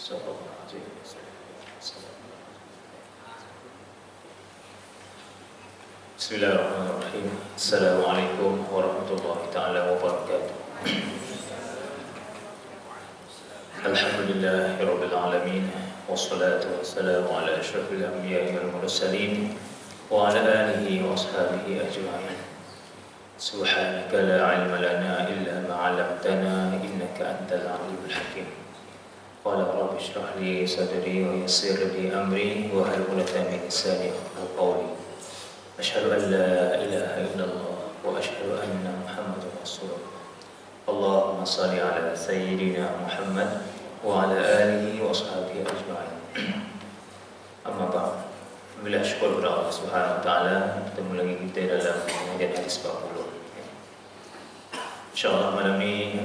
Sallallahu alaihi wasallam. Bismillahirrahmanirrahim. Assalamualaikum warahmatullahi taala wabarakatuh. Alhamdulillahirabbil alamin, wassalatu wassalamu ala asyrafil anbiya'i wal mursalin wa ala alihi wa ashabihi ajma'in. Subhanaka la ilma lana illa ma 'allamtana innaka antal alimul hakim. Qala rabbi shrah li sadri wa yassir li amri wa hlul 'uqdatam min lisani yafqahu qawli. Asyhadu an la ilaha illallah wa asyhadu anna Muhammadar Rasulullah. Allahumma shalli ala sayyidina Muhammad wa ala alihi wa ashabihi ajma'in. Amma ba'd. Alhamdulillah, syukur kepada Allah Subhanahu wa taala, bertemu lagi kita dalam pengajian hadis 40. Insyaallah malam ini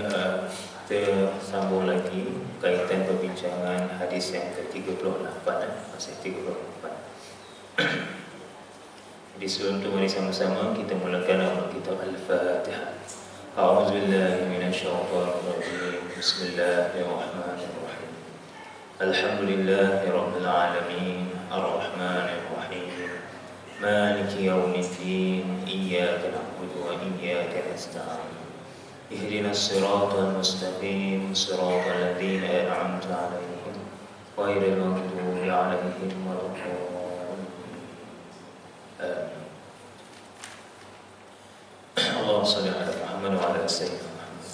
kita sambung lagi kaitan perbincangan hadis yang ke-38, masih 38. Di sebelum itu mari sama-sama kita mulakan awal kitab Al-Fatihah. A'udzubillahi minasyaitonir rajim. Bismillahirrahmanirrahim. Alhamdulillahirabbil alamin, arrahmanir rahim. Maliki yaumiddin. Iyyaka na'budu wa iyyaka nasta'in. Ihdinas siratal mustaqim, siratal ladzina an'amta 'alaihim ghairil maghdubi 'alaihim waladdallin. Allahumma shalli ala Muhammad wa ala sayyidina Muhammad.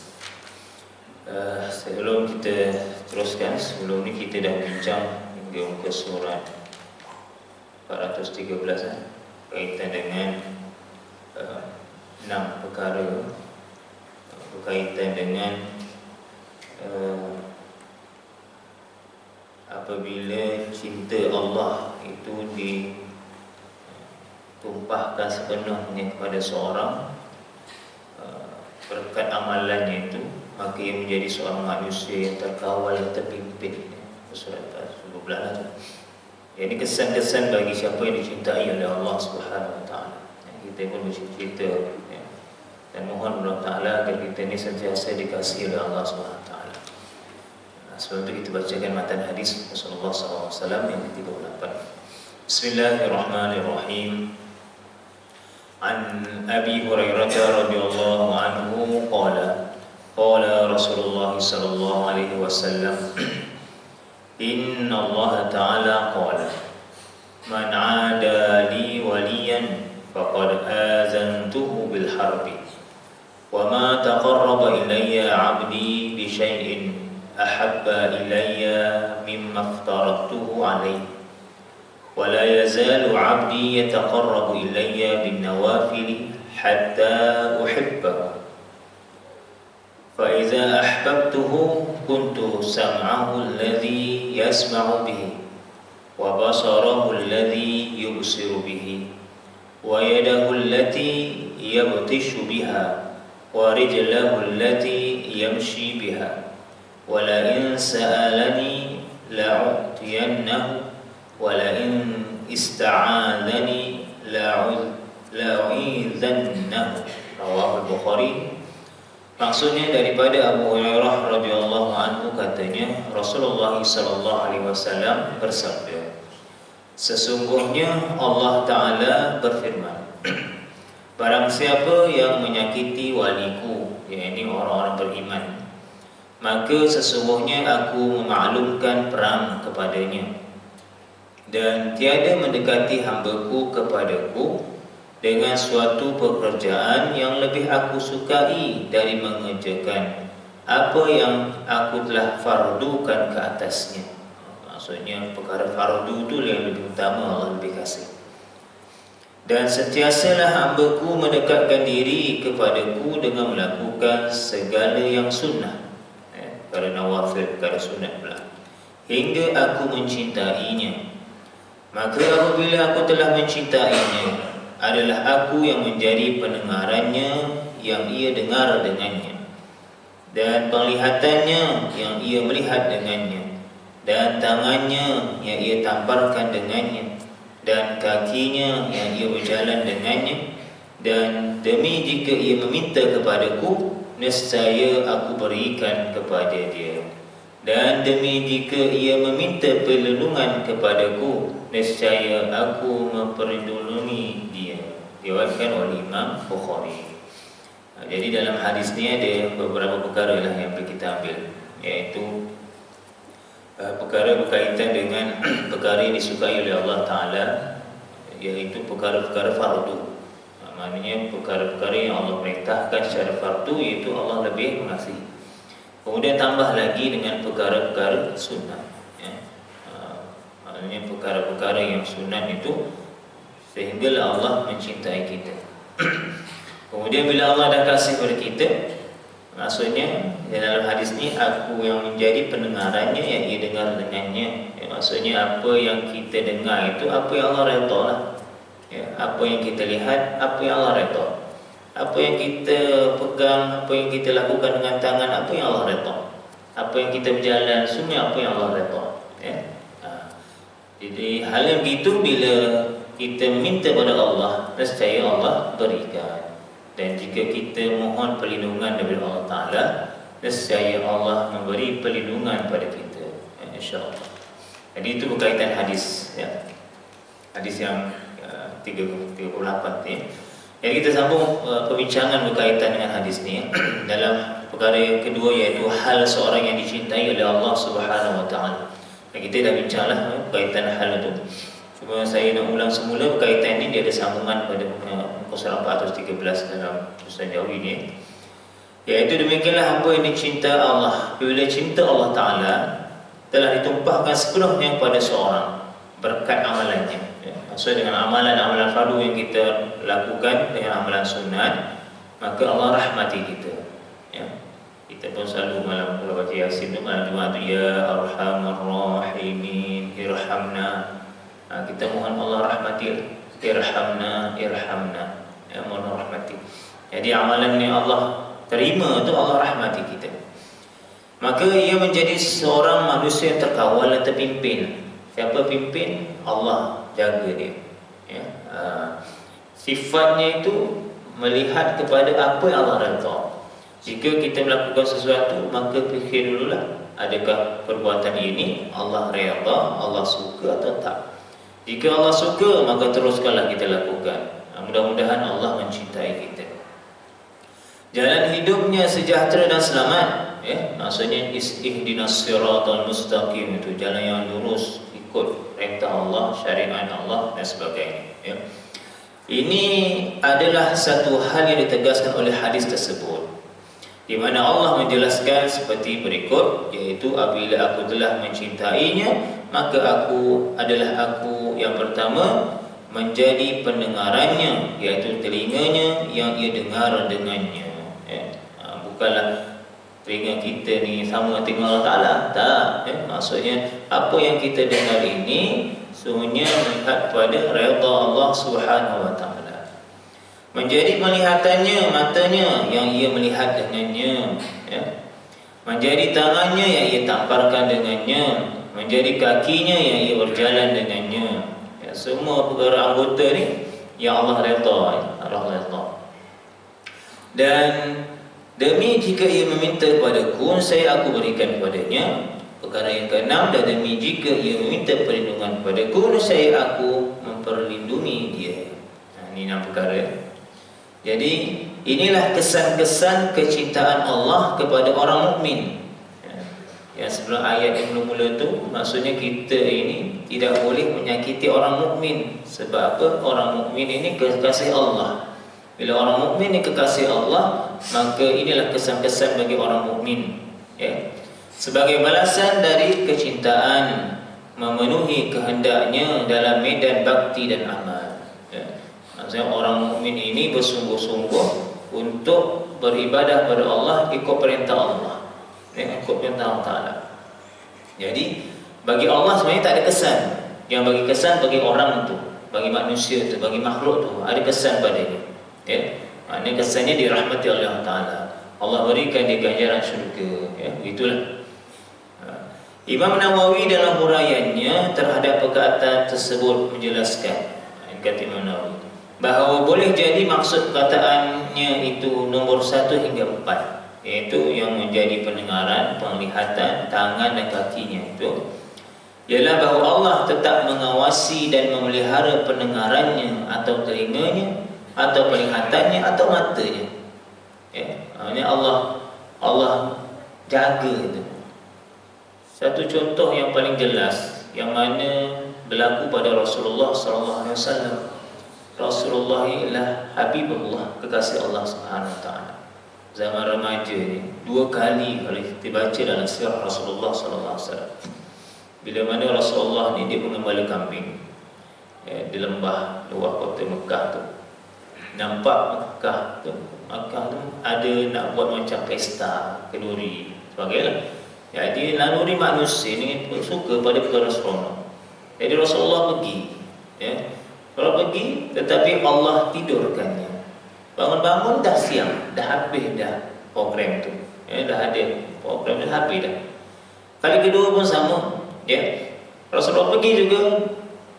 Sebelum kita teruskan, sebelum ni kita dah bincang hingga muka surat 413 kaitan dengan 6 perkara berkaitan dengan apabila cinta Allah itu ditumpahkan sepenuhnya kepada seorang berkat amalannya itu, maka ia menjadi seorang manusia yang terkawal, terpimpin. Surat 12 lah. Ini kesan-kesan bagi siapa yang dicintai oleh Allah Subhanahu wa taala. Kita pun bercita dan mohon Allah Taala agar kita ini sentiasa dikasihi oleh Allah Subhanahu wa taala. Sebelum itu kita bacakan matan hadis Rasulullah SAW yang ke-38. Bismillahirrahmanirrahim. An Abi Hurairah radhiyallahu anhu qala Rasulullah sallallahu alaihi wasallam, inna Allah ta'ala qala man 'ada li waliyan faqad azantuhu bil harbi wa ma taqarraba ilayya 'abdi bi syai'in ahabba ilayya mimma aftaratuhu alayhi wa la yazalu 'abdi yataqarrabu ilayya bin nawafil hatta uhibbahu fa idza ahbabtuhu kuntu sam'ahu alladhi yasma'u bihi wa basarahu alladhi yubsiru bihi wa yadahu allati yabtishu biha wa rijlahu allati yamshi biha wa la in sa'alani la'utiyannahu wa la in ista'adhani la'u'idhannahu. Rawahu Al-Bukhari. Maksudnya daripada Abu Hurairah radhiyallahu anhu katanya Rasulullah sallallahu alaihi wasallam bersabda, sesungguhnya Allah Taala berfirman, barang siapa yang menyakiti waliku, yakni orang-orang beriman, maka sesungguhnya aku memaklumkan perang kepadanya, dan tiada mendekati hamba-Ku kepadaku dengan suatu pekerjaan yang lebih aku sukai dari mengerjakan apa yang aku telah fardukan ke atasnya. Maksudnya perkara fardu itu yang lebih utama, Allah lebih kasih. Dan sentiasalah hamba-Ku mendekatkan diri kepadaku dengan melakukan segala yang sunnah, perkara nawafil, perkara sunat pula, hingga aku mencintainya. Maka apabila aku telah mencintainya, adalah aku yang menjadi pendengarannya yang ia dengar dengannya, dan penglihatannya yang ia melihat dengannya, dan tangannya yang ia tamparkan dengannya, dan kakinya yang ia berjalan dengannya. Dan demi jika ia meminta kepadaku, nescaya aku berikan kepada dia. Dan demi jika ia meminta perlindungan kepadaku, nescaya aku memperlindungi dia. Diriwayatkan oleh Imam Bukhari. Jadi dalam hadis ni ada beberapa perkara lah yang boleh kita ambil, iaitu perkara berkaitan dengan perkara yang disukai oleh Allah Ta'ala, iaitu perkara-perkara fardu. Maknanya perkara-perkara yang Allah perintahkan secara fardu, iaitu Allah lebih mengasihi. Kemudian tambah lagi dengan perkara-perkara sunat, ya. Maknanya perkara-perkara yang sunat itu sehinggalah Allah mencintai kita. Kemudian bila Allah dah kasih kepada kita, maksudnya dalam hadis ni, aku yang menjadi pendengarannya yang ia dengar dengannya, ya, maksudnya apa yang kita dengar itu apa yang Allah redha lah, ya, apa yang kita lihat apa yang Allah redha, apa yang kita pegang, apa yang kita lakukan dengan tangan, apa yang Allah redha, apa yang kita berjalan, semua apa yang Allah redha, ya. Jadi hal yang begitu bila kita minta pada Allah, nescaya Allah berikan. Dan jika kita mohon perlindungan daripada Allah Ta'ala, nescaya Allah memberi perlindungan pada kita, ya, insya-Allah. Jadi itu berkaitan hadis, ya. Hadis yang 38 ni. Jadi kita sambung perbincangan berkaitan dengan hadis ni dalam perkara yang kedua, iaitu hal seorang yang dicintai oleh Allah Subhanahu Wa Ta'ala. Dan kita dah bincanglah berkaitan hal itu. Cuma saya nak ulang semula berkaitan ini, dia ada sambungan pada muka surat 413 dalam Ustaz Jawi ni, iaitu demikianlah apa yang dicinta Allah. Bila cinta Allah Ta'ala telah ditumpahkan sepenuhnya pada seorang berkat amalannya, ya. Maksudnya dengan amalan-amalan fardu yang kita lakukan, dengan amalan sunat, maka Allah rahmati kita, ya. Kita pun selalu malam kalau baca Yasin tu, malam Jumaat tu, ya Arhamar Rahimin irhamna. Kita mohon Allah rahmati, irhamna, irhamna, ya, mohon rahmati. Jadi amalan ni Allah terima tu, Allah rahmati kita. Maka ia menjadi seorang manusia yang terkawal dan terpimpin. Siapa pimpin? Allah jaga dia, ya. Sifatnya itu melihat kepada apa yang Allah redha. Jika kita melakukan sesuatu, maka fikir dululah, adakah perbuatan ini Allah redha, Allah suka atau tak. Jika Allah suka, maka teruskanlah kita lakukan. Mudah-mudahan Allah mencintai kita. Jalan hidupnya sejahtera dan selamat, ya. Maksudnya ihdinas siratal mustaqim, itu jalan yang lurus, ikut perintah Allah, syariat Allah dan sebagainya, ya. Ini adalah satu hal yang ditegaskan oleh hadis tersebut, di mana Allah menjelaskan seperti berikut, iaitu apabila aku telah mencintainya, maka aku yang pertama menjadi pendengarannya, iaitu telinganya yang ia dengar dengannya, ya. Bukanlah telinga kita ni sama telinga Allah Ta'ala, tak, ya. Maksudnya apa yang kita dengar ini semuanya melihat pada redha Allah Subhanahu Wa Ta'ala. Menjadi penglihatannya, matanya yang ia melihat dengannya, ya. Menjadi tangannya yang ia tamparkan dengannya, menjadi kakinya yang ia berjalan dengannya, ya. Semua perkara anggota ni yang Allah redha, ya. Allah redha. Dan demi jika ia meminta kepadaku, saya aku berikan kepadanya. Perkara yang keenam, dan demi jika ia meminta perlindungan kepadaku, saya aku memperlindungi dia. Ini 6 perkara. Jadi inilah kesan-kesan kecintaan Allah kepada orang mukmin. Yang sebelum ayat yang mula-mula tu, maksudnya kita ini tidak boleh menyakiti orang mukmin. Sebab apa? Orang mukmin ini kekasih Allah. Bila orang mukmin ini kekasih Allah, maka inilah kesan-kesan bagi orang mukmin, ya. Sebagai balasan dari kecintaan, memenuhi kehendaknya dalam medan bakti dan amal, ya. Maksudnya orang mukmin ini bersungguh-sungguh untuk beribadah pada Allah, ikut perintah Allah, ya, ikut perintah Allah Ta'ala. Jadi bagi Allah sebenarnya tak ada kesan. Yang bagi kesan bagi orang tu, bagi manusia tu, bagi makhluk tu, ada kesan padanya, ya. Maknanya kesannya dirahmati oleh Allah Ta'ala. Allah berikan dia ganjaran syurga, ya. Begitulah. Imam Nawawi dalam huraiannya terhadap perkataan tersebut menjelaskan, kata Imam Nawawi, bahawa boleh jadi maksud perkataannya itu nombor 1 hingga 4. iaitu yang menjadi pendengaran, penglihatan, tangan dan kakinya itu ialah bahawa Allah tetap mengawasi dan memelihara pendengarannya atau telinganya atau penglihatannya atau matanya. Ya, maknanya Allah jaga itu. Satu contoh yang paling jelas yang mana berlaku pada Rasulullah sallallahu alaihi wasallam. Rasulullah ialah Habibullah, kekasih Allah Subhanahu wa taala. Zaman remaja ni 2 kali kalau kita baca dalam sirah Rasulullah sallallahu alaihi wasallam. Bila mana Rasulullah ni dia mengembala kambing di lembah luar kota Mekah tu. Nampak Mekah tu ada nak buat macam pesta, kenduri sebagainya. Jadi naluri manusia ni suka pada perkara seronok. Jadi Rasulullah pergi, ya. Kalau pergi, tetapi Allah tidurkannya. Bangun-bangun dah siang, dah habis dah program tu. Ya, dah ada program dah habis dah. Kali kedua pun sama, ya. Rasulullah pergi juga,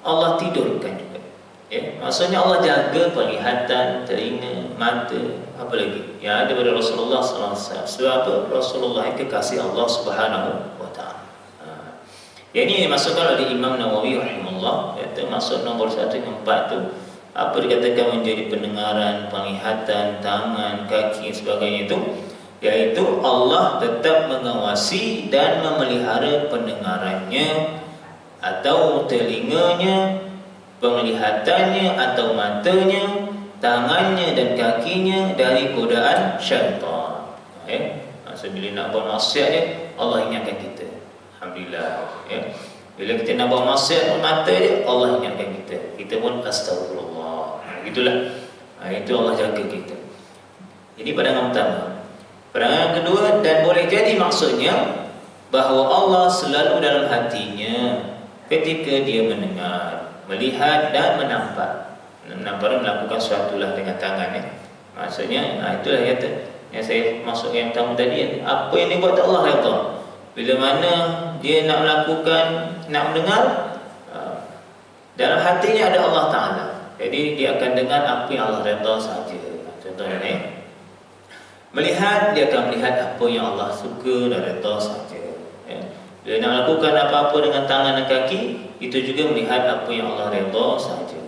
Allah tidurkan juga. Ya, maksudnya Allah jaga penglihatan, telinga, mata, apa lagi yang ada pada Rasulullah sallallahu alaihi wasallam. Sebab apa? Rasulullah kekasih Allah Subhanahu wa taala. Yang ini dimasukkan oleh Imam Nawawi rahimahullah, iaitu masuk nombor 1 yang 4 tu. Apa dikatakan menjadi pendengaran, penglihatan, tangan, kaki sebagainya itu, yaitu Allah tetap mengawasi dan memelihara pendengarannya atau telinganya, penglihatannya atau matanya, tangannya dan kakinya dari godaan syaitan. Maksud bila nak buat maksiat dia, Allah ingatkan kita. Alhamdulillah, ya. Bila kita nak buat maksiat mata dia, Allah ingatkan kita. Kita pun astagfirullah. Gitulah. Itu Allah jaga kita. Jadi pandangan pertama. Pandangan kedua, dan boleh jadi maksudnya bahawa Allah selalu dalam hatinya ketika dia mendengar, melihat dan menampak. Nampak melakukan sesuatulah dengan tangannya. Maksudnya, itulah yang saya masuk yang pertama tadi. Apa yang dibuat Allah redha. Bila mana dia nak melakukan, nak mendengar, dalam hatinya ada Allah Ta'ala. Jadi dia akan dengar apa yang Allah redha saja. Contohnya ni, melihat, dia akan melihat apa yang Allah suka dan redha saja. Bila nak melakukan apa-apa dengan tangan dan kaki, itu juga melihat apa yang Allah redha saja.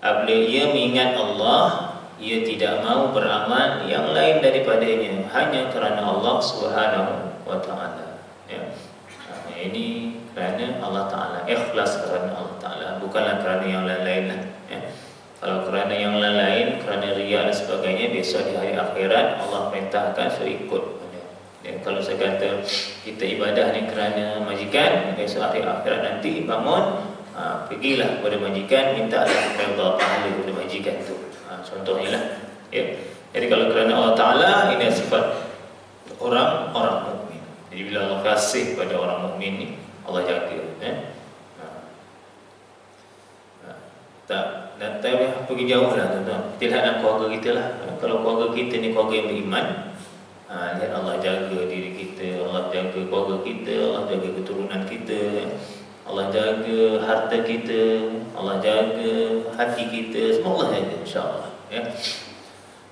Apabila ia mengingat Allah, ia tidak mahu beramal yang lain daripadanya, hanya kerana Allah Subhanahu wa ta'ala. Ini kerana Allah Ta'ala, ikhlas kerana Allah Ta'ala, bukanlah kerana yang lain-lain lah. Kalau kerana yang lain-lain, kerana riya dan sebagainya, besok di hari akhirat Allah perintahkan so ikut. Kalau saya kata kita ibadah ni kerana majikan, besok hari akhirat nanti bangun, pergilah kepada majikan, minta redha pahala kepada majikan tu. Contohnya lah, ya. Jadi kalau kerana Allah Ta'ala, ini sifat orang mukmin. Jadi bila Allah kasih pada orang mukmin ni, Allah jaga. Tak payah pergi jauh lah, tuan-tuan. Kita lihat dalam keluarga kita lah. Kalau keluarga kita ni keluarga yang beriman, lihat Allah jaga diri kita, Allah jaga keluarga kita, Allah jaga keturunan kita, Allah jaga harta kita, Allah jaga hati kita, semua Allah jaga, insyaAllah, ya.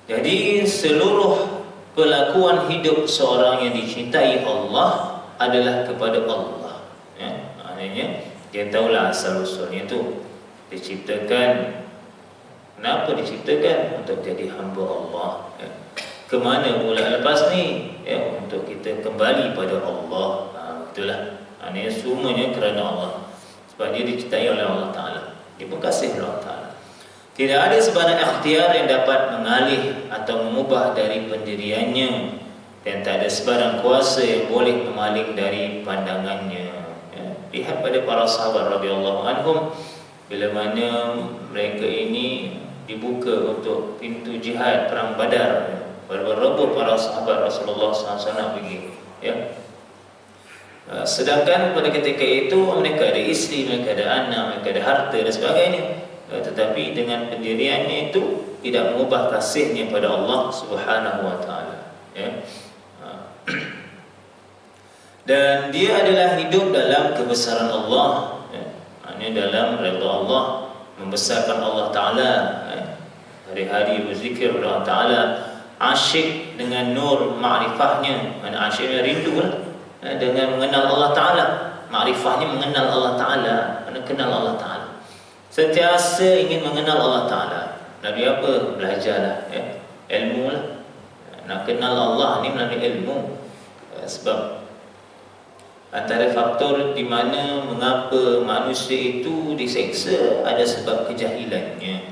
Jadi seluruh pelakuan hidup seorang yang dicintai Allah adalah kepada Allah, ya. Maknanya dia tahulah asal usulnya itu diciptakan. Kenapa diciptakan? Untuk jadi hamba Allah, ya. Kemana pula lepas ni? Ya, untuk kita kembali pada Allah. Itulah. Ini semuanya kerana Allah. Sebab dia dicintai oleh Allah Ta'ala. Dia pun kasih oleh Allah Ta'ala. Tidak ada sebarang ikhtiar yang dapat mengalih atau mengubah dari pendiriannya, dan tak ada sebarang kuasa yang boleh memaling dari pandangannya. Ya. Lihat pada para sahabat radhiyallahu anhum, bila mana mereka ini dibuka untuk pintu jihad perang Badar, berebut para sahabat Rasulullah SAW pergi, ya. Sedangkan pada ketika itu mereka ada isteri, mereka ada anak, mereka ada harta dan sebagainya, tetapi dengan pendiriannya itu tidak mengubah kasihnya pada Allah Subhanahu wa ta'ala, ya. Dan dia adalah hidup dalam kebesaran Allah, ya. Ini dalam redha Allah, membesarkan Allah Ta'ala, ya. Hari-hari berzikir kepada Allah Ta'ala, asyik dengan nur ma'rifahnya, mana asyiknya rindu lah, dengan mengenal Allah Ta'ala. Ma'rifahnya mengenal Allah Ta'ala, mana kenal Allah Ta'ala, sentiasa ingin mengenal Allah Ta'ala. Nabi apa? Belajarlah, ilmu lah. Nak kenal Allah ni melalui ilmu. Sebab antara faktor di mana mengapa manusia itu diseksa ada sebab kejahilannya.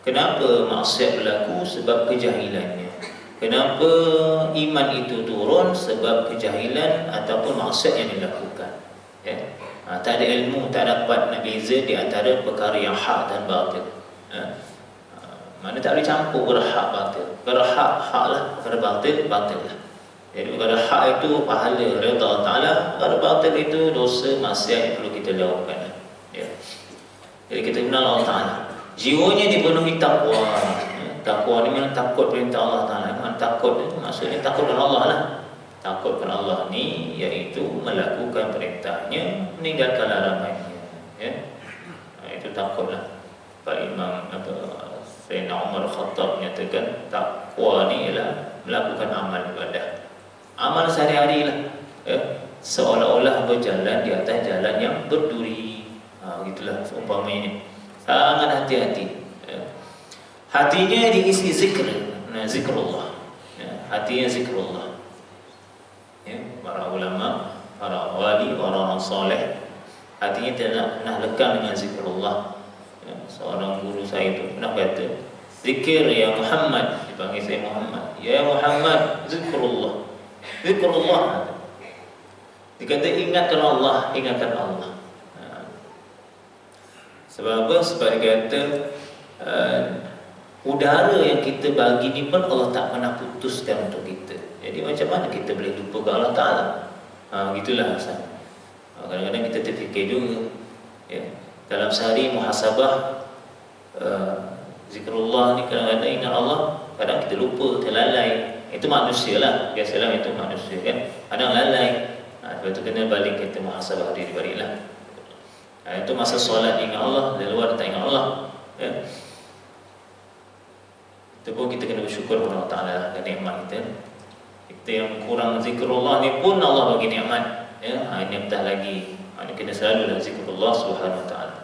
Kenapa maksiat berlaku? Sebab kejahilannya. Kenapa iman itu turun? Sebab kejahilan ataupun maksiat yang dilakukan. Tak ada ilmu, tak dapat nak beza di antara perkara yang hak dan batil. Mana tak boleh campur perkara hak batil. Perkara hak lah, perkara batil lah. Jadi perkara hak itu pahala redha Allah Ta'ala, perkara batil itu dosa maksiat yang perlu kita lakukan. Jadi kita kenal Allah Ta'ala, jiwanya dipenuhi takwa. Takwa ni memang takut perintah Allah Ta'ala. Memang takut itu maksudnya takut kepada Allah lah. Takut kepada Allah ni iaitu melakukan perintahnya, meninggalkan larangannya. Itu takutlah. Pak Imam Sayyidina Umar Khattab menyatakan takwa ni ialah melakukan amal ibadah, amal sehari-hari lah, seolah-olah berjalan di atas jalan yang berduri. Begitulah seumpamanya. Sangat hati-hati. Hatinya diisi zikr, zikrullah. Hatinya zikrullah. Para ulama, para wali, orang soleh, hatinya tidak pernah lekang dengan zikrullah. Seorang guru saya itu pernah kata, zikir ya Muhammad, dipanggil saya Muhammad, ya Muhammad, zikrullah, zikrullah. Dikata ingatkan Allah, ingatkan Allah. Sebab apa? Sebab dia kata udara yang kita bagi ni pun Allah tak pernah putuskan untuk kita. Jadi macam mana kita boleh lupa ke Allah Ta'ala? Gitulah asal. Kadang-kadang kita terfikir juga, dalam sehari muhasabah, zikrullah ni kadang-kadang ingat Allah, kadang kita lupa, terlalai. Itu manusia lah, biasalah itu manusia kan, kadang lalai. Lepas tu kena balik kita muhasabah diri balik lah. Itu masa solat ingat Allah, di luar tak ingat Allah. Itu pun kita kena bersyukur kepada Allah Ta'ala dan nikmat kita. Kita yang kurang zikrullah ni pun Allah bagi nikmat. Ini apatah lagi. Ini kena selalu lah zikrullah Subhanahu Wa Ta'ala.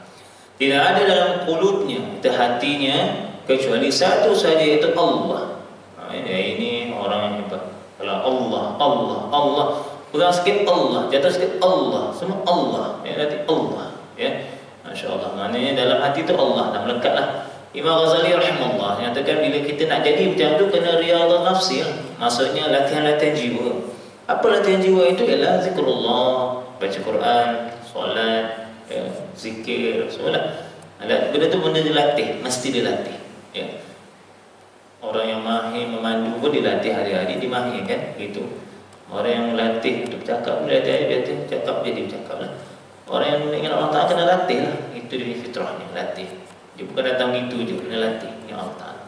Tidak ada dalam qulubnya, itu hatinya, kecuali satu saja, itu Allah. Ini orang yang hebat. Kalau Allah, pegang sikit Allah, jatuh sikit Allah, semua Allah. Nanti Allah. Masya Allah. Maknanya dalam hati itu Allah dah melekatlah. Imam Ghazali rahimahullah nyatakan bila kita nak jadi macam tu kena riyadhah nafsi. Maksudnya latihan-latihan jiwa. Apa latihan jiwa itu? Ialah zikrullah, baca Quran, solat, zikir, solat. Benda tu benda dilatih, mesti dilatih. Orang yang mahir memandu pun dilatih hari-hari, dimahirkan gitu. Orang yang latih untuk bercakap pun dilatih, cakap jadi bercakap lah. Orang yang ingin Allah Ta'ala kena latih lah. Itu dia fitrahnya, latih. Dia bukan datang gitu je, kena latih ya Allah Ta'ala.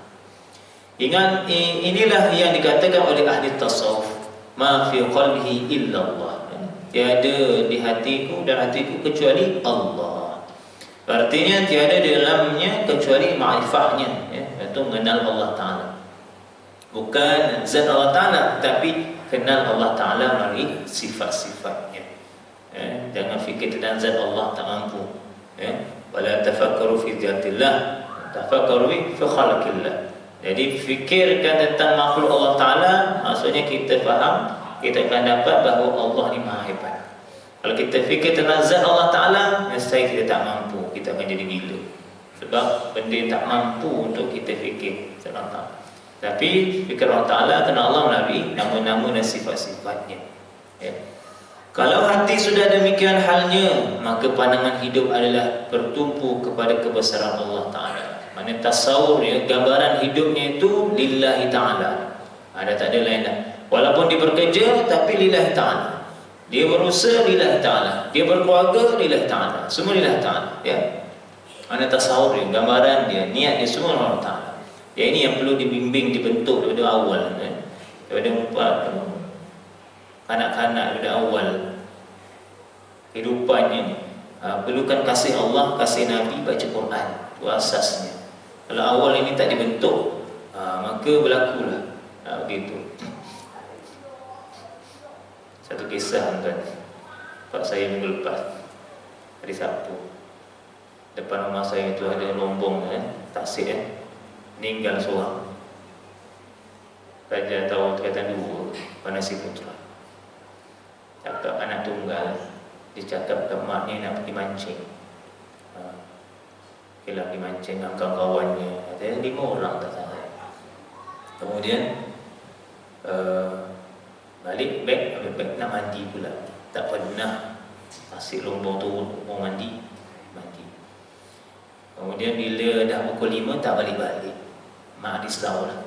Ingat, inilah yang dikatakan oleh ahli tasawuf, ma fi qalbihi illa Allah. Tiada di hatiku dan hatiku kecuali Allah. Artinya tiada di dalamnya kecuali ma'rifahnya, iaitu mengenal Allah Ta'ala. Bukan zat Allah Ta'ala, tapi kenal Allah Ta'ala melalui sifat-sifatnya. Jangan fikir tentang zat Allah tak mampu. Wala tafakkaru fi dzatillah, tafakkaru fi khalqillah. Jadi fikirkan tentang makhluk Allah Ta'ala, maksudnya kita faham, kita akan dapat bahawa Allah ni maha hebat. Kalau kita fikir tentang zat Allah Ta'ala, mesti kita tak mampu, kita akan jadi gila. Sebab benda yang tak mampu untuk kita fikir zat Allah Ta'ala. Tapi fikir Allah Ta'ala kena Allah melalui nama-nama dan sifat-sifatnya. Kalau hati sudah demikian halnya, maka pandangan hidup adalah bertumpu kepada kebesaran Allah Ta'ala. Maksudnya tasawur, gambaran hidupnya itu lillahi ta'ala. Ada tak ada lain dah. Walaupun dia bekerja, tapi lillahi ta'ala. Dia berusaha lillahi ta'ala. Dia berkeluarga lillahi ta'ala. Semua lillahi ta'ala. Maksudnya tasawur dia, gambaran dia, niat dia semua Allah Ta'ala. Ini yang perlu dibimbing, dibentuk daripada awal. Daripada kanak-kanak, daripada awal kehidupannya. Perlukan kasih Allah, kasih Nabi, baca Quran. Itu asasnya. Kalau awal ini tak dibentuk, maka berlakulah Begitu. Satu kisah kan, Pak saya minggu lepas hari Sabtu, depan rumah saya itu ada lombong taksir meninggal seorang. Raja tahu kata dua, mana si putra. Cakap anak tunggal, dia cakap ke maknya nak pergi mancing. Kira pergi mancing dengan kawan-kawannya, ada 5 orang tak salah. Kemudian balik beg, ambil beg nak mandi pula. Tak pernah tasik lombong tu mau mandi. Kemudian bila dah pukul 5 tak balik-balik, mak risau lah.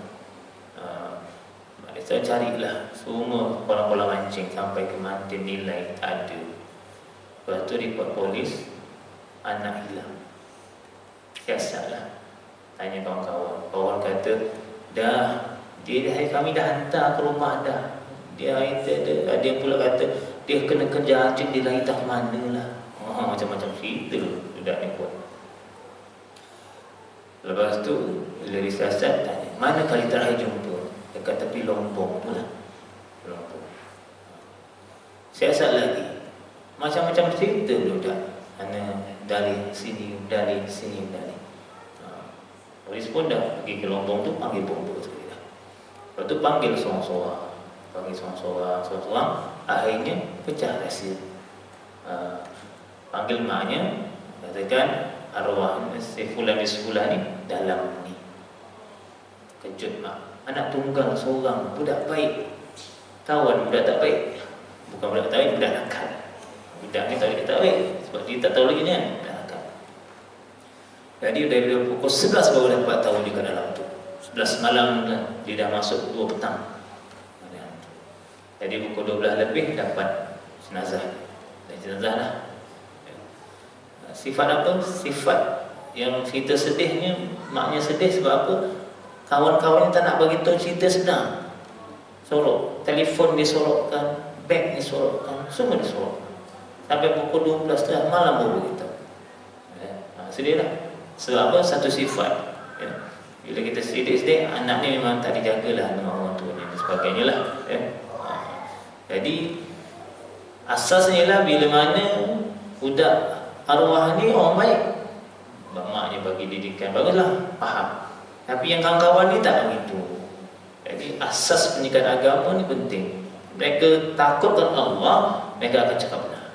Mak risau carilah semua kolam-kolam mancing sampai ke Mantin nilai tak ada. Lepas tu report polis, anak hilang. Siasatlah, tanya kawan-kawan. Kawan kata dah, kami dah hantar ke rumah dah. Dia pula kata dia kena kerja anjing, dia lari tak mana lah. Macam-macam cerita budak ni buat. Lepas tu bila disiasat tanya, mana kali terakhir jumpa? Dekat tepi lombong tu lah. Lombong. Siasat lagi, macam-macam cerita budak. Mana dari sini. Polis pun dah pergi ke lombong tu, panggil bomba sekali dah. Lepas tu panggil seorang-seorang. Akhirnya pecah rahsia. Panggil maknya, katakan arwah si fulan ni dalam ni. Kejut mak, anak tunggal seorang, budak baik. Kawan budak tak baik. Bukan budak tak baik, budak nakal. Budak ni tak baik sebab dia tak tahu lagi kan, budak nakal. Jadi dari pukul 11 baru dapat tahu dia kat dalam tu. 11 malam dia dah masuk 2 petang. Jadi pukul 12 lebih dapat jenazah. Dan jenazah lah. Sifat apa? Sifat yang cerita sedihnya, maknya sedih sebab apa? Kawan-kawan tak nak bagi tahu cerita sedang. Sorok, telefon disorokkan, beg disorokkan, semua disorokkan. Sampai pukul 12 malam baru kita. Sedih lah. Sebab apa? Satu sifat. Bila kita sedih, anak ni memang tak dijagalah dengan orang tuanya dan sebagainya lah. Jadi asasnya lah bila mana budak arwah ni orang baik, maknya bagi didikan baguslah, faham. Tapi yang kawan-kawan ni tak begitu. Jadi asas pendidikan agama ni penting. Mereka takutkan Allah, mereka akan cakap benar.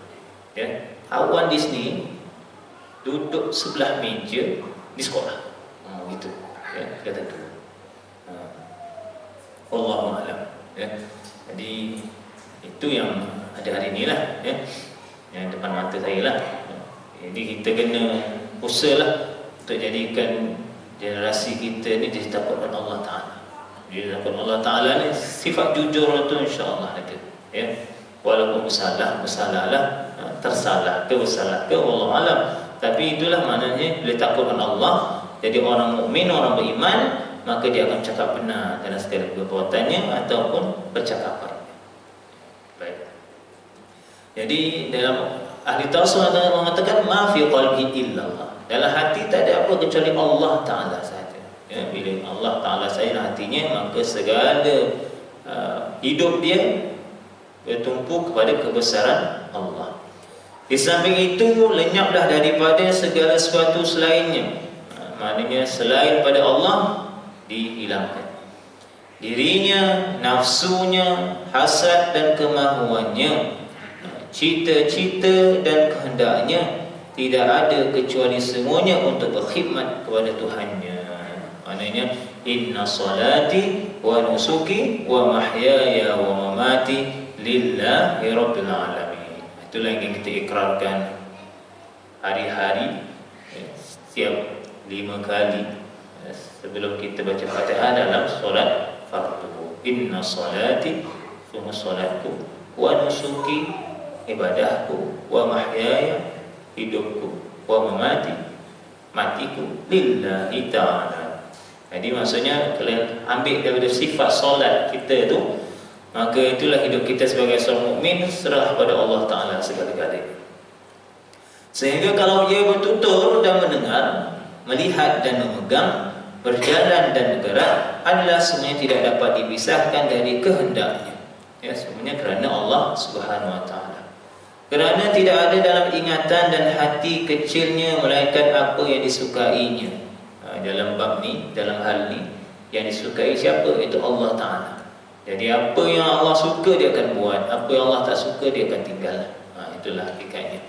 Kawan di sini duduk sebelah meja di sekolah, gitu. Kata tu. Allahu a'lam. Jadi itu yang ada hari ni lah, yang depan mata saya lah. Jadi kita kena usahalah untuk jadikan generasi kita ni jadi takutkan Allah Ta'ala. Jadi takutkan Allah Ta'ala ni sifat jujur tu insya-Allah ada. Walaupun bersalah lah, tersalah ke Allah alam. Tapi itulah maknanya bila takutkan Allah, jadi orang mukmin, orang beriman, maka dia akan cakap benar dalam segala perbuatannya ataupun percakapan. Baik. Jadi dalam ahli tafsir mengatakan ma fi qalbi illallah. Dalam hati tak ada apa kecuali Allah Ta'ala saja. Bila Allah Ta'ala saja hatinya, maka segala hidup dia bertumpu kepada kebesaran Allah. Di samping itu lenyaplah daripada segala sesuatu selainnya. Maknanya selain pada Allah dihilangkan. Dirinya, nafsunya, hasad dan kemahuannya, cita-cita dan kehendaknya tidak ada kecuali semuanya untuk berkhidmat kepada Tuhannya. Maknanya inna salati wa nusuki wa mahyaya wa mamati lillahi rabbil alamin. Itulah yang kita ikrarkan hari-hari, setiap 5 kali sebelum kita baca Fatihah dalam solat fardu. Inna salati, sungguh solatku, wa nusuki, ibadahku, wa mahyaya, hidupku, wa mamati, matiku, lillahi ta'ala. Jadi maksudnya kalau ambil daripada sifat solat kita tu, maka itulah hidup kita sebagai seorang mukmin, serah pada Allah Ta'ala segala-galanya. Sehingga kalau dia bertutur dan mendengar, melihat dan memegang, berjalan dan bergerak adalah semuanya tidak dapat dipisahkan dari kehendaknya. Ya, semuanya kerana Allah Subhanahu wa taala. Kerana tidak ada dalam ingatan dan hati kecilnya melainkan apa yang disukainya. Dalam bab ni, dalam hal ni, yang disukai siapa? Itu Allah Taala. Jadi apa yang Allah suka dia akan buat, apa yang Allah tak suka dia akan tinggal. Itulah hakikatnya.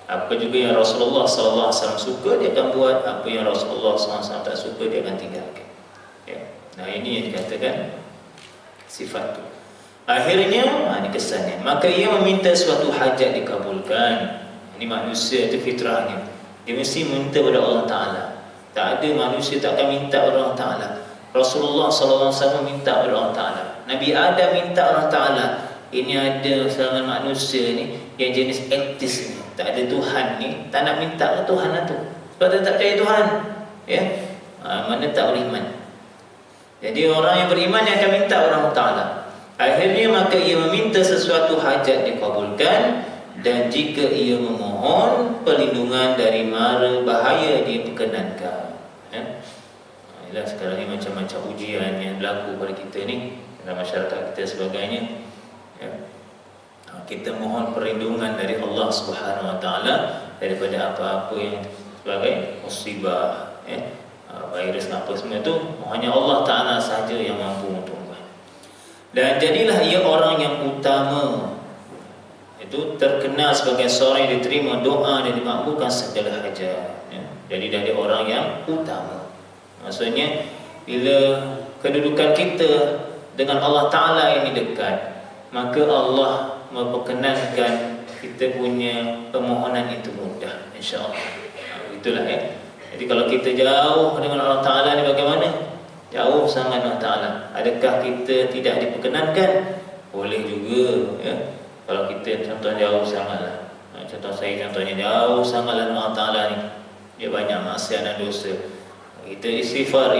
Apa juga yang Rasulullah SAW suka dia akan buat, apa yang Rasulullah SAW tak suka dia akan tinggalkan. Ya. Nah, ini yang dikatakan sifat tu. Akhirnya, ini kesannya, maka ia meminta suatu hajat dikabulkan. Ini manusia, itu fitrahnya. Dia mesti minta kepada Allah Ta'ala. Tak ada manusia tak akan minta kepada Allah Ta'ala. Rasulullah SAW minta kepada Allah Ta'ala. Nabi Adam minta Allah Ta'ala. Ini ada serangan manusia ni yang jenis etis ni, tak ada Tuhan ni, tak nak minta ke Tuhan lah tu, sebab dia tak percaya Tuhan. Ya, mana tak beriman. Jadi orang yang beriman yang akan minta kepada Allah Ta'ala. Akhirnya maka ia meminta sesuatu hajat dikabulkan, dan jika ia memohon perlindungan dari mara bahaya dia perkenankan. Ya. Inilah sekarang ni macam-macam ujian yang berlaku pada kita ni dalam masyarakat kita sebagainya. Ya. Kita mohon perlindungan dari Allah Subhanahu wa taala daripada apa-apa yang sebagai musibah, ya, virus apa semua itu hanya Allah Taala sahaja yang mampu untuk ubah. Dan jadilah ia orang yang utama, itu terkenal sebagai seorang yang diterima doa dan dimakbulkan segala hajat. Ya. Jadi dari orang yang utama. Maksudnya bila kedudukan kita dengan Allah Ta'ala ini dekat, maka Allah memperkenankan kita punya permohonan itu mudah, insya-Allah. Itulah ya. Jadi kalau kita jauh dengan Allah Ta'ala ni bagaimana? Jauh sangat Allah Ta'ala. Adakah kita tidak diperkenankan? Boleh juga ya. Kalau kita contoh jauh sangatlah. Contoh saya contohnya jauh sangatlah Allah Ta'ala ni. Dia banyak maksiat dan dosa. Kita istighfar,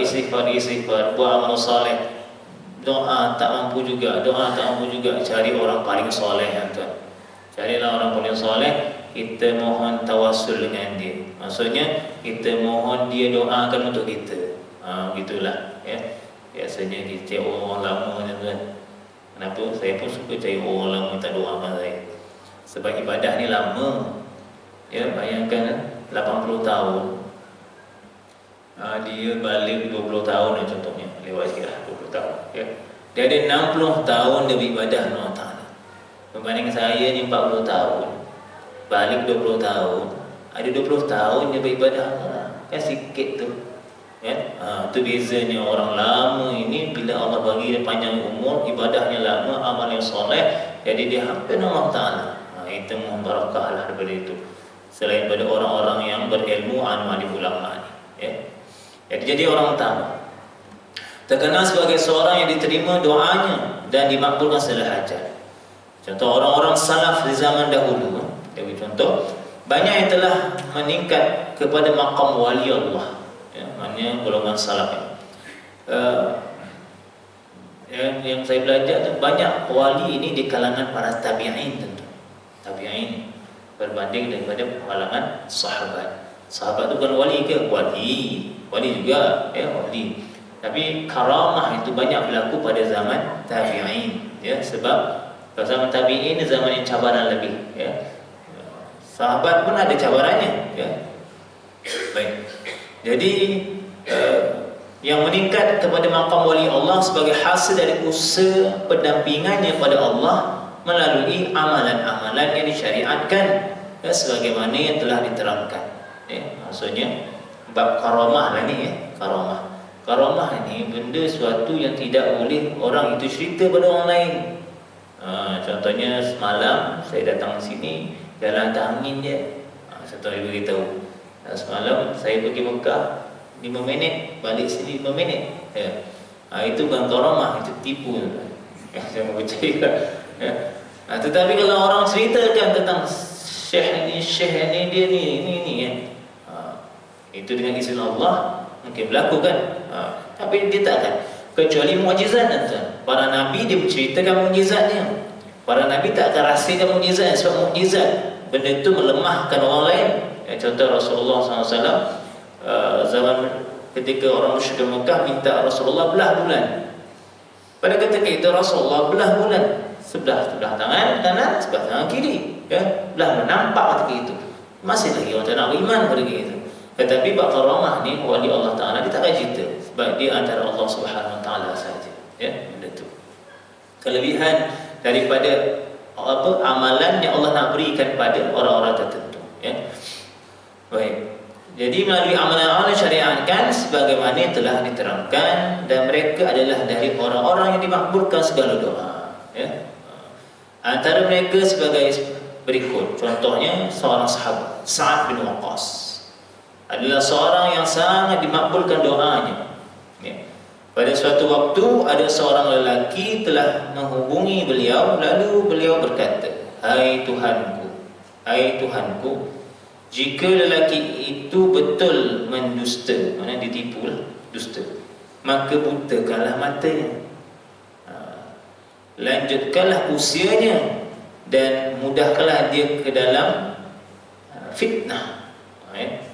buat amal soleh. Doa tak mampu juga, cari orang paling soleh, tuan. Carilah orang paling soleh, kita mohon tawassul dengan dia. Maksudnya kita mohon dia doakan untuk kita. Gitulah ya. Biasanya kita orang lama, tuan. Kenapa? Saya pun suka cari orang lama tak doakan saya. Sebab ibadah ni lama. Ya, bayangkan 80 tahun. Dia balik 20 tahun contohnya, lewat sikit lah 20 tahun ya. Dia ada 60 tahun dia beribadah Allah Ta'ala. Berbanding saya ni 40 tahun, balik 20 tahun, ada 20 tahun dia beribadah Allah. Kan sikit tu ya. Tu bezanya orang lama ini, bila Allah bagi dia panjang umur, ibadahnya lama, amal yang soleh, jadi dia hampir Allah Ta'ala. Itu mohon barakah lah daripada itu. Selain pada orang-orang yang berilmu, alim ulama ni ya. Jadi orang utama, terkenal sebagai seorang yang diterima doanya dan dimakbulkan segala hajat. Contoh orang-orang salaf di zaman dahulu. Jadi contoh banyak yang telah meningkat kepada maqam wali Allah. Ya, maknanya golongan salaf ya. Yang saya belajar tu banyak wali ini di kalangan para tabi'in tentu. Tabi'in berbanding daripada kalangan sahabat. Sahabat itu bukan wali ke? Wali juga ya, wali. Tapi karamah itu banyak berlaku pada zaman tabi'in ya, sebab pada zaman tabi'in zaman yang cabaran lebih ya. Sahabat pun ada cabarannya ya. Baik. Jadi yang meningkat kepada maqam wali Allah sebagai hasil dari usaha pendampingannya pada Allah melalui amalan-amalan yang disyariatkan ya, sebagaimana yang telah diterangkan ya. Maksudnya bab karamah lah ni ya. Karamah ni benda suatu yang tidak boleh orang itu cerita pada orang lain. Contohnya semalam saya datang sini jalan atas angin je. Satu hari beritahu. Semalam saya pergi Mekah 5 minit, balik sini 5 minit ya. Itu bukan karamah, itu tipu ya, saya mau percaya ya. Tetapi kalau orang ceritakan tentang syekh ni dia ni ya. Itu dengan izin Allah mungkin berlaku kan. Tapi dia tak akan, kecuali mukjizat tuan. Para nabi dia menceritakan mukjizatnya. Para nabi tak akan rahsiakan mukjizat, sebab mukjizat benda itu melemahkan orang lain ya. Contoh Rasulullah SAW zaman ketika orang musyrik Mekah minta Rasulullah belah bulan. Pada ketika itu Rasulullah belah bulan, sebelah tangan kanan, sebelah tangan kiri, ya, belah nampak ketika itu. Masih lagi orang tak nak beriman pada ketika itu. Tetapi Pak Karamah ni wali Allah Taala, dia tak akan cerita sebab dia antara Allah Subhanahu Wa Taala saja, ya, benda tu. Kelebihan daripada amalan yang Allah nak berikan pada orang-orang tertentu, ya. Baik. Jadi melalui amalan-amalan syariatkan sebagaimana telah diterangkan, dan mereka adalah dari orang-orang yang dimakbulkan segala doa, ya. Antara mereka sebagai berikut. Contohnya seorang sahabat Sa'ad bin Waqqas adalah seorang yang sangat dimakbulkan doanya, ya. Pada suatu waktu ada seorang lelaki telah menghubungi beliau, lalu beliau berkata, hai Tuhanku, jika lelaki itu betul mendusta, maknanya ditipu lah, dusta, maka butakanlah matanya, lanjutkanlah usianya, dan mudahkanlah dia ke dalam fitnah, ya.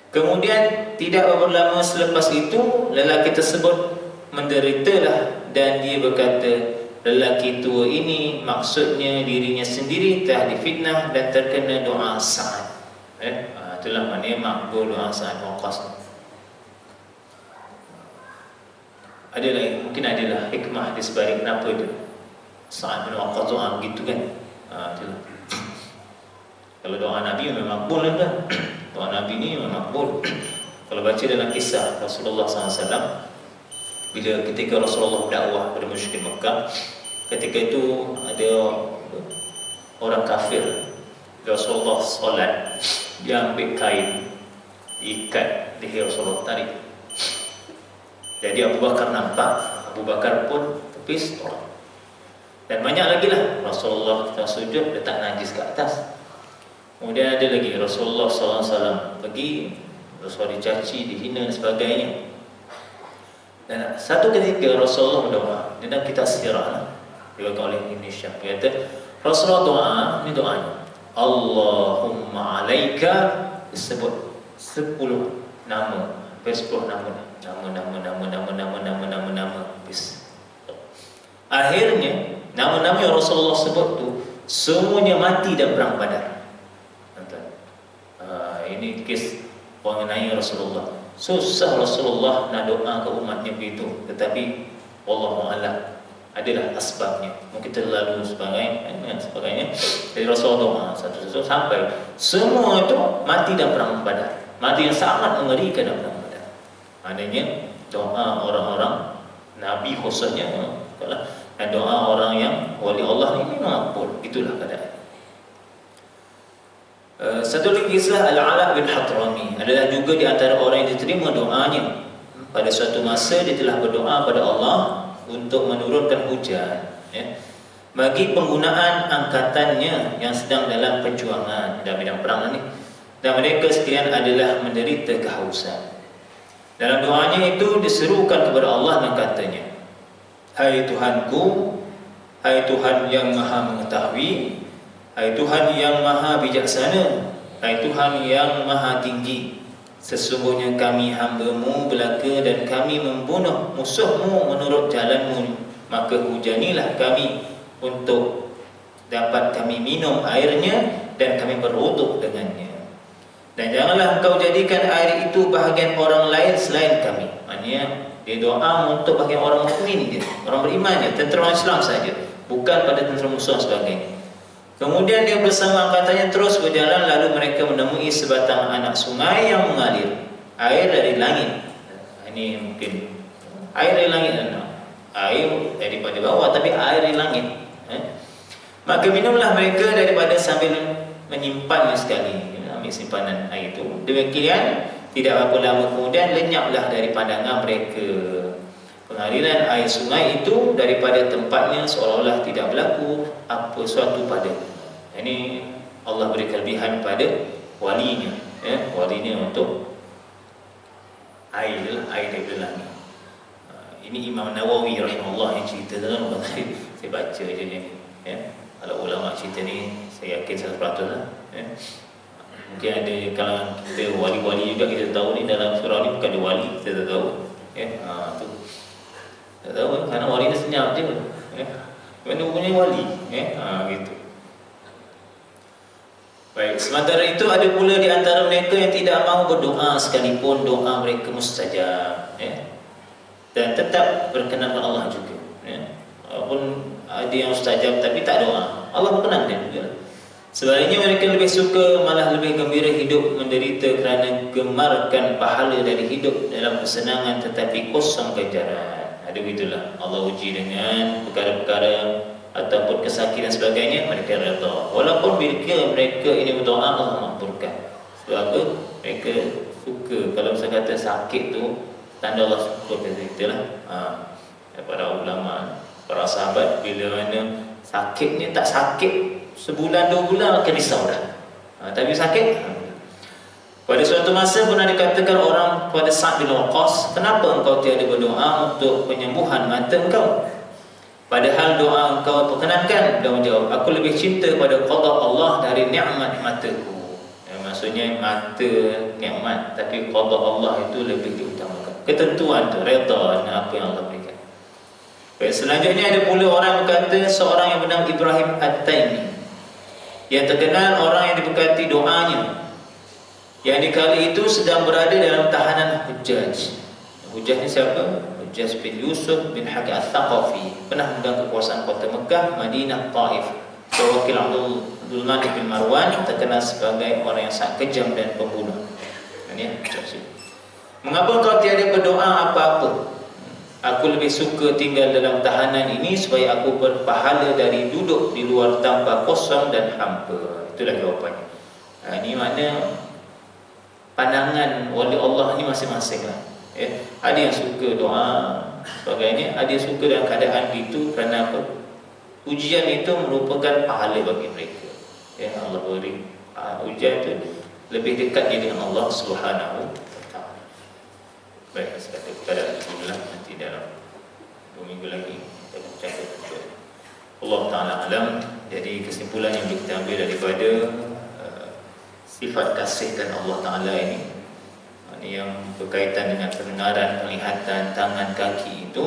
Kemudian tidak berapa lama selepas itu lelaki tersebut menderitalah, dan dia berkata, lelaki tua ini maksudnya dirinya sendiri telah difitnah dan terkena doa Sa'ad, itulah maknanya makbul doa Sa'ad bin Waqqas. Mungkin adalah hikmah di sebalik kenapa dia Sa'ad bin Waqqas doa begitu kan. Itulah. Kalau doa Nabi memang makbul kan. Doa Nabi ni memang makbul. Kalau baca dalam kisah Rasulullah SAW, bila ketika Rasulullah berdakwah pada musyrikin Mekah, ketika itu ada orang kafir, Rasulullah solat, dia ambil kain, ikat leher Rasulullah, tarik. Jadi Abu Bakar nampak, Abu Bakar pun tepis tolak. Dan banyak lagi lah, Rasulullah kita sujud letak najis ke atas. Kemudian ada lagi Rasulullah SAW pergi, Rasulullah dicaci, dihina dan sebagainya. Dan satu ketika Rasulullah berdoa, dia dalam kitab sirah lah, diriwayatkan oleh Ibn Syah, dia kata Rasulullah doa, ini doanya, Allahumma alaika, disebut 10 nama, hampir 10 nama, habis. Akhirnya nama-nama yang Rasulullah sebut tu semuanya mati dalam perang Badar. Ini kes mengenai Rasulullah. Susah Rasulullah nak doa ke umatnya begitu, tetapi wallahu a'lam adalah asbabnya, mungkin terlalu sebagainya. Jadi Rasulullah doa satu-satu sampai semua itu mati dalam perang Badar, mati yang sangat mengerikan dalam perang Badar. Maknanya doa orang-orang Nabi khususnya, dan doa orang yang wali Allah ini makbul. Itulah keadaan. Satu lagi kisah Al-Ala bin Hadrami adalah juga di antara orang yang diterima doanya. Pada suatu masa dia telah berdoa pada Allah untuk menurunkan hujan, ya, bagi penggunaan angkatannya yang sedang dalam perjuangan dalam bidang perang ini, dan mereka sekalian adalah menderita kehausan. Dalam doanya itu diserukan kepada Allah dan katanya, hai Tuhanku, hai Tuhan yang maha mengetahui, hai Tuhan yang maha bijaksana, hai Tuhan yang maha tinggi, sesungguhnya kami hamba-Mu belaka dan kami membunuh musuh-Mu menurut jalan-Mu, maka hujanilah kami untuk dapat kami minum airnya dan kami berwuduk dengannya. Dan janganlah Engkau jadikan air itu bahagian orang lain selain kami. Maksudnya dia doa untuk bahagian orang mukmin dia, orang beriman dia, tentera Islam saja, bukan pada tentera musuh dan sebagainya. Kemudian dia bersama angkatannya terus berjalan, lalu mereka menemui sebatang anak sungai yang mengalir air dari langit. Ini mungkin air dari langit, air daripada bawah, tapi air dari langit. Maka minumlah mereka daripada sambil menyimpannya sekali, ambil simpanan air itu. Demikian tidak berapa lama kemudian lenyaplah dari pandangan mereka pengaliran air sungai itu daripada tempatnya, seolah-olah tidak berlaku apa suatu pada. Ini Allah beri kelebihan pada walinya, ya, walinya untuk air daripada langit. Ini Imam Nawawi rahimahullah yang cerita dalam tadi saya baca je ni, ya. Kalau ulama cerita ni saya yakin 100% lah, ya. Mungkin ada kalangan kita wali-wali juga kita tahu ni dalam surau ni bukan ada wali, kita tak tahu. Tu. Tak tahu kerana wali ni senyap je. Mana punya wali? Gitu. Baik, sementara itu ada pula di antara mereka yang tidak mahu berdoa sekalipun doa mereka mustajab, dan tetap berkenan kepada Allah juga. Walaupun ada yang mustajab tapi tak doa, Allah berkenan dia juga. Sebaliknya mereka lebih suka, malah lebih gembira hidup menderita kerana gemarkan pahala dari hidup dalam kesenangan tetapi kosong ganjaran. Ada begitulah, Allah uji dengan perkara-perkara ataupun kesakit dan sebagainya, mereka redha. Walaupun bila mereka ini berdoa, Allah mengampurkan. Sebab apa? Mereka suka. Kalau saya kata sakit tu tanda Allah syukur, kata itulah. Para ulama, para sahabat, bila mana sakit ni tak sakit sebulan 2 bulan akan risau dah. Tapi sakit, pada suatu masa pernah dikatakan orang kepada Sa'd bin Waqqas, kenapa engkau tiada berdoa untuk penyembuhan mata engkau? Padahal doa engkau perkenankan. Dia menjawab, aku lebih cinta pada qada Allah dari nikmat mataku. Maksudnya mata nikmat, tapi qada Allah itu lebih diutamakan. Ketentuan tu, redha dengan apa yang Allah berikan. Baik, selanjutnya ada pula orang berkata, seorang yang bernama Ibrahim At-Taimi, yang terkenal orang yang diberkati doanya, yang di kali itu sedang berada dalam tahanan Hujjaj. Hujjaj ni siapa? Hujjaj bin Yusuf bin Hakim Al-Thaqafi, pernah memegang kekuasaan kota Mekah, Madinah, Taif. Wakil Abdul Malik bin Marwan, terkenal sebagai orang yang sangat kejam dan pembunuh. Mengapa kau tiada berdoa apa-apa? Aku lebih suka tinggal dalam tahanan ini supaya aku berpahala dari duduk di luar tanpa kosong dan hampa. Itulah jawapannya. Ini makna pandangan wali Allah ni masing-masing lah. Ada yang suka doa sebagainya, ada yang suka dalam keadaan itu kerana apa? Ujian itu merupakan pahala bagi mereka. Allah beri ujian itu lebih dekatnya dengan Allah Subhanahu wa taala. Baik, sekali keadaan Alhamdulillah, nanti dalam 2 minggu lagi kita akan cakap tentang Allah Ta'ala alam. Jadi kesimpulan yang kita ambil daripada sifat kasih dan Allah Ta'ala ini yang berkaitan dengan pendengaran, penglihatan, tangan, kaki itu,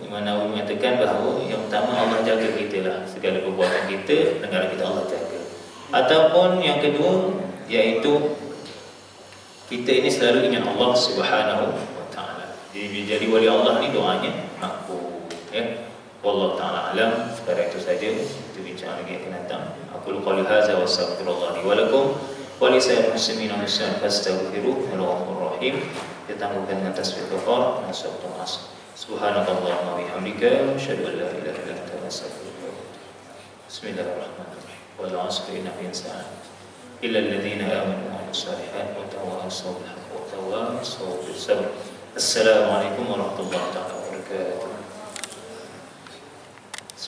di mana Allah mengatakan bahawa yang pertama Allah jaga kita lah, segala perbuatan kita, pendengaran kita Allah jaga. Ataupun yang kedua, iaitu kita ini selalu ingat Allah Subhanahu wa taala. Jadi wali Allah ni doanya makbul. Wallahu taala alam. Sekadar itu saja, kita bincang lagi akan datang. Aku qouli hadza wa astaghfirullah li wa lakum wa li sa'iril muslimin wa muslimat fastaghfiruhu innahu ghafurur rahim. Kita tangguhkan dengan tasbih kafar dan salat asar. Subhanakallahumma wa bihamdika asyhadu an la ilaha illa anta astaghfiruka wa atubu ilaik. Bismillahirrahmanirrahim. Wal 'asri innal insana illa alladhina amanu wa 'amilus salihati wa tawassaw bil haqqi wa tawassaw bis sabr. Assalamualaikum warahmatullahi wabarakatuh.